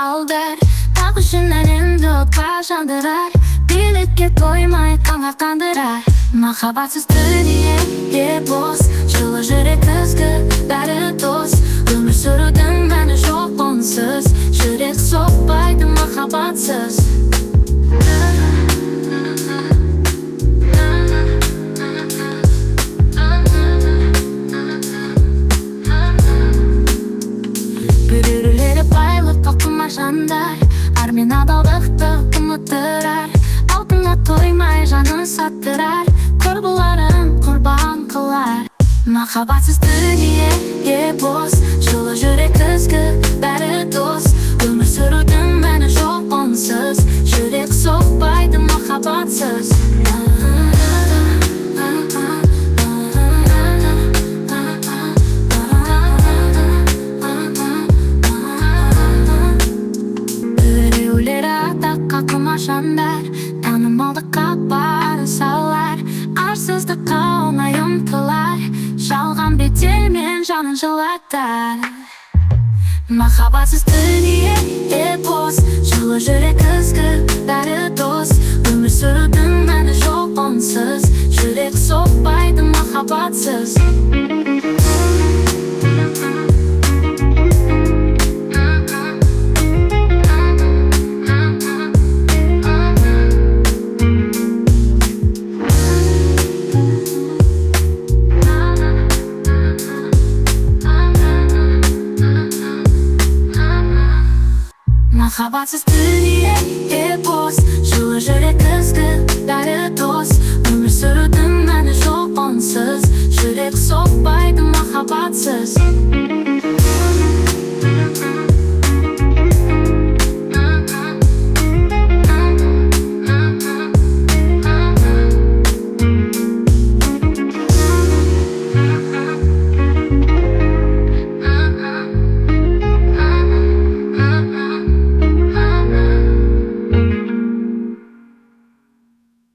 aldar. Bakışından endi yaşandırar. Bilipke toymay kanға kandırar. Mahabatsız dünya boz, жылы жүрек ізгі бәрі дос. Өмір сүрудің мәні жоқ онсыз, жүрек соқпайды махаббатсыз. Біреулері байлыққа құмар жандар, армен адалдықты ұмыттырар. Алтынға тоймай жанын саттырар, құрбыларын құрбан қылар. Махаббатсыз дүние бос, жылы жүрек ізгі бәрі дос. Өмір сүрудің мәні жоқ онсыз, жүрек соқпайды махаббатсыз. Біреулері атаққа құмар жандар, танымалдыққа барын салар. Арсыздыққа оңай ұмтылар, жалған беттермен жанын жылатар. Махаббатсыз дүние бос, жылы жүрек ізгі бәрі дос. Өмір сүрудің мәні жоқ онсыз, жүрек соқпайды махаббатсыз. Махаббатсыз дүние бос, жылы жүрек ізгі бәрі дос.